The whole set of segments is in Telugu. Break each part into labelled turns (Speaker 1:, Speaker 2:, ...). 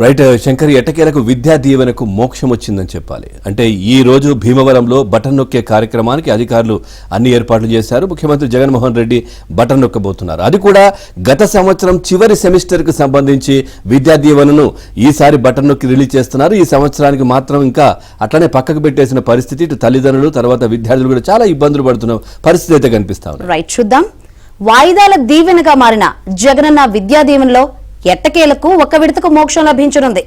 Speaker 1: రైట్ శంకర్, ఎట్టకేలకు విద్యా దీవెనకు మోక్షం వచ్చిందని చెప్పాలి. అంటే ఈ రోజు భీమవరంలో బటన్ నొక్కే కార్యక్రమానికి అధికారులు అన్ని ఏర్పాట్లు చేశారు. ముఖ్యమంత్రి జగన్మోహన్ రెడ్డి బటన్ నొక్కబోతున్నారు. అది కూడా గత సంవత్సరం చివరి సెమిస్టర్కు సంబంధించి విద్యా దీవెనను ఈసారి బటన్ నొక్కి రిలీజ్ చేస్తున్నారు. ఈ సంవత్సరానికి మాత్రం ఇంకా అట్లనే పక్కకు పెట్టేసిన పరిస్థితి. ఇటు తల్లిదండ్రులు తర్వాత విద్యార్థులు కూడా చాలా ఇబ్బందులు పడుతున్న పరిస్థితి అయితే కనిపిస్తా ఉంది.
Speaker 2: రైట్, చూద్దాం. వాయిదాల దీవెనగా మారిన జగనన్న విద్యా దీవెనలో ఎట్టకేలకు ఒక్క విడతకు మోక్షం లభించనుంది.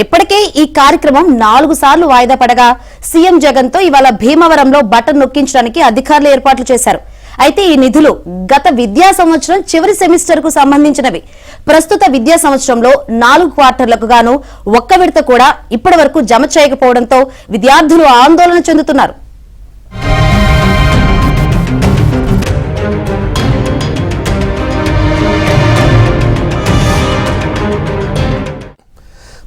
Speaker 2: ఇప్పటికే ఈ కార్యక్రమం 4 సార్లు వాయిదా పడగా సీఎం జగన్ తో ఇవాళ భీమవరంలో బటన్ నొక్కించడానికి అధికారులు ఏర్పాట్లు చేశారు. అయితే ఈ నిధులు గత విద్యా సంవత్సరం చివరి సెమిస్టర్ కు సంబంధించినవి. ప్రస్తుత విద్యా సంవత్సరంలో 4 క్వార్టర్లకు గాను ఒక్క విడత కూడా ఇప్పటి వరకు జమ చేయకపోవడంతో విద్యార్థులు ఆందోళన చెందుతున్నారు.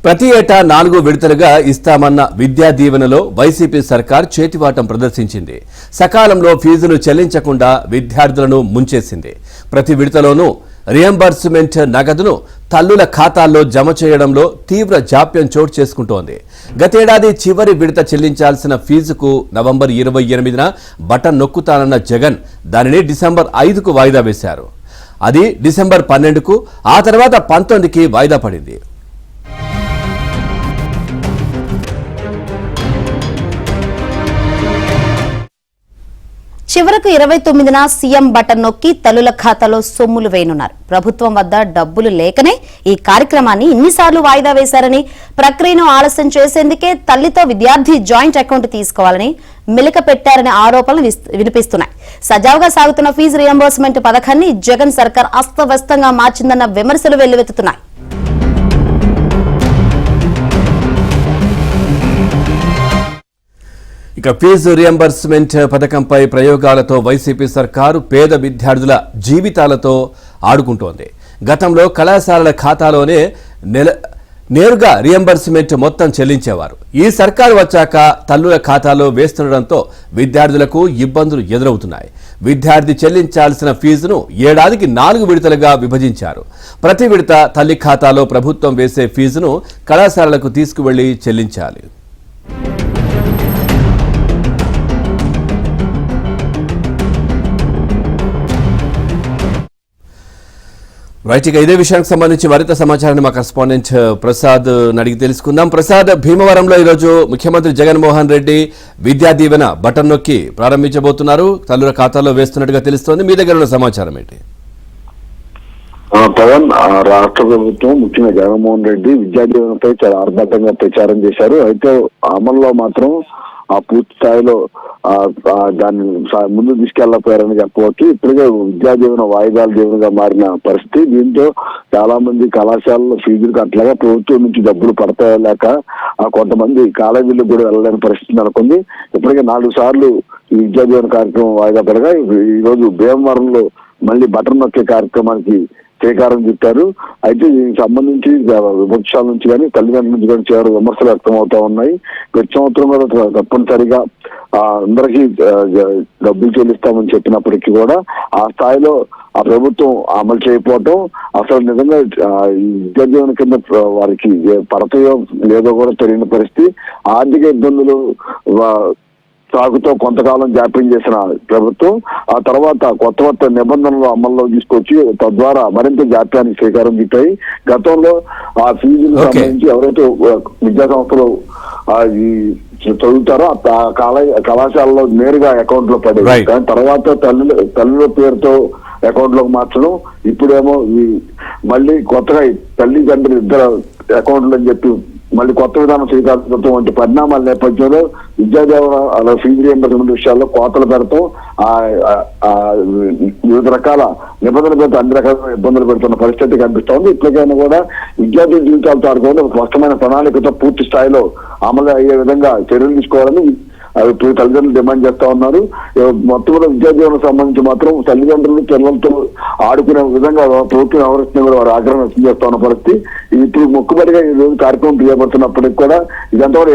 Speaker 1: ప్రతి ఏటా 4 విడతలుగా ఇస్తామన్న విద్యా దీవెనలో వైసీపీ సర్కార్ చేతివాటం ప్రదర్శించింది. సకాలంలో ఫీజులు చెల్లించకుండా విద్యార్థులను ముంచేసింది. ప్రతి విడతలోనూ రియంబర్స్మెంట్ నగదును తల్లుల ఖాతాల్లో జమ చేయడంలో తీవ్ర జాప్యం చోటు చేసుకుంటోంది. గతేడాది చివరి విడత చెల్లించాల్సిన ఫీజుకు నవంబర్ 28న బటన్ నొక్కుతానన్న జగన్ దానిని డిసెంబర్ 5కు వాయిదా వేశారు. అది డిసెంబర్ 12కు, ఆ తర్వాత 19కి వాయిదా పడింది.
Speaker 2: చివరకు 29న సీఎం బటన్ నొక్కి తల్లుల ఖాతాలో సొమ్ములు వేయనున్నారు. ప్రభుత్వం వద్ద డబ్బులు లేకనే ఈ కార్యక్రమాన్ని ఇన్నిసార్లు వాయిదా వేశారని, ప్రక్రియను ఆలస్యం చేసేందుకే తల్లితో విద్యార్థి జాయింట్ అకౌంట్ తీసుకోవాలని మెలిక పెట్టారనే ఆరోపణలు వినిపిస్తున్నాయి. సజావుగా సాగుతున్న ఫీజు రియంబర్స్మెంట్ పథకాన్ని జగన్ సర్కార్ అస్తవ్యస్తంగా మార్చిందన్న విమర్శలు వెల్లువెత్తుతున్నాయి.
Speaker 1: ఇక ఫీజు రియంబర్స్మెంట్ పథకంపై ప్రయోగాలతో వైసీపీ సర్కారు పేద విద్యార్థుల జీవితాలతో ఆడుకుంటోంది. గతంలో కళాశాలల ఖాతాలోనే నేరుగా రియంబర్స్మెంట్ మొత్తం చెల్లించేవారు. ఈ సర్కారు వచ్చాక తల్లుల ఖాతాలో వేస్తుండటంతో విద్యార్థులకు ఇబ్బందులు ఎదురవుతున్నాయి. విద్యార్థి చెల్లించాల్సిన ఫీజును ఏడాదికి 4 విడతలుగా విభజించారు. ప్రతి విడత తల్లి ఖాతాలో ప్రభుత్వం వేసే ఫీజును కళాశాలలకు తీసుకువెళ్లి చెల్లించాలి. రైట్, ఇక ఇదే విషయానికి సంబంధించి మరింత సమాచారాన్ని మా కరెస్పాండెంట్ ప్రసాద్ అడిగి తెలుసుకుందాం. ప్రసాద్, భీమవరంలో ఈరోజు ముఖ్యమంత్రి జగన్మోహన్ రెడ్డి విద్యా దీవెన బటన్ నొక్కి ప్రారంభించబోతున్నారు. తల్లుల ఖాతాలో వేస్తున్నట్టుగా తెలుస్తోంది. మీ దగ్గర ఉన్న సమాచారం ఏంటి?
Speaker 3: పవన్, రాష్ట్ర ప్రభుత్వం ముఖ్యంగా జగన్మోహన్ రెడ్డి విద్యా దీవెనపై చాలా ఆర్భాటంగా ప్రచారం చేశారు. అయితే అమల్లో మాత్రం పూర్తి స్థాయిలో దాన్ని ముందు తీసుకెళ్లపోయారని చెప్పవచ్చు. ఇప్పటికే విద్యా దీవెన వాయిదాల దీవెనగా మారిన పరిస్థితి. దీంతో చాలా మంది కళాశాలలో ఫీజులు కట్టలేక ప్రభుత్వం నుంచి డబ్బులు పడతాయలేక కొంతమంది కాలేజీలకు కూడా వెళ్ళలేని పరిస్థితి నెలకొంది. ఇప్పటికే 4 సార్లు ఈ విద్యా దీవెన కార్యక్రమం వాయిదా పడగా ఈ రోజు భీమవరంలో మళ్ళీ బటన్ నొక్కే కార్యక్రమానికి శ్రీకారం చుట్టారు. అయితే దీనికి సంబంధించి విపక్షాల నుంచి కానీ తల్లిదండ్రుల నుంచి కానీ చివరి విమర్శలు వ్యక్తమవుతా ఉన్నాయి. ప్రతి సంవత్సరం కూడా తప్పనిసరిగా అందరికీ డబ్బులు చెల్లిస్తామని చెప్పినప్పటికీ కూడా ఆ స్థాయిలో ఆ ప్రభుత్వం అమలు చేయకపోవటం, అసలు నిజంగా ఈ విద్యా దీవెన కింద వారికి పడతాయో లేదో కూడా తెలియని పరిస్థితి. ఆర్థిక ఇబ్బందులు సాగుతో కొంతకాలం జాప్యం చేసిన ప్రభుత్వం ఆ తర్వాత కొత్త నిబంధనలు అమల్లో తీసుకొచ్చి తద్వారా మరింత జాప్యానికి శ్రీకారం చుట్టాయి. గతంలో ఆ ఫీజులకు సంబంధించి ఎవరైతే విద్యా సంస్థలు ఈ చదువుతారో ఆ కళాశాలలో నేరుగా అకౌంట్ లో పడేది. కానీ తర్వాత తల్లుల పేరుతో అకౌంట్ లోకి మార్చడం, ఇప్పుడేమో మళ్ళీ కొత్తగా తల్లిదండ్రులు ఇద్దరు అకౌంట్లు అని చెప్పి మళ్ళీ కొత్త విధానం శ్రీకారం వంటి పరిణామాల నేపథ్యంలో విద్యాదేవన ఫీజు రియంబర్స్మెంట్ విషయాల్లో కోతలు పెడతాం, వివిధ రకాల నిబంధనలు పెడుతూ అన్ని రకాల ఇబ్బందులు పెడుతున్న పరిస్థితి కనిపిస్తా ఉంది. ఇప్పటికైనా కూడా విద్యార్థుల జీవితాలతో ఆడుకోవడం స్పష్టమైన ప్రణాళికతో పూర్తి స్థాయిలో అమలు అయ్యే విధంగా చర్యలు తీసుకోవాలని తల్లిదండ్రులు డిమాండ్ చేస్తా ఉన్నారు. మొత్తం కూడా విద్యా దీవెనకు సంబంధించి మాత్రం తల్లిదండ్రులు పిల్లలతో ఆడుకునే విధంగా ప్రభుత్వం వ్యవహరిస్తున్న కూడా వారు ఆగ్రహం వ్యక్తం చేస్తా ఉన్న పరిస్థితి. ఇప్పుడు మొక్కుబడిగా ఈ రోజు కార్యక్రమం చేపడుతున్నప్పటికీ కూడా ఇదంతా కూడా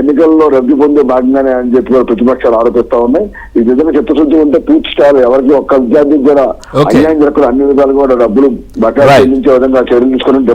Speaker 3: ఎన్నికల్లో రద్దు పొందే భాగంగానే అని చెప్పి కూడా ప్రతిపక్షాలు ఆరోపిస్తా ఉన్నాయి. ఈ విధంగా చిత్తశుద్ధి ఉంటే పూర్తి స్థాయిలో ఎవరికి ఒక్క విద్యార్థికి కూడా అన్యాయం జరగకుండా అన్ని విధాలు కూడా డబ్బులు బకాయి చెల్లించే విధంగా చర్యలు తీసుకుని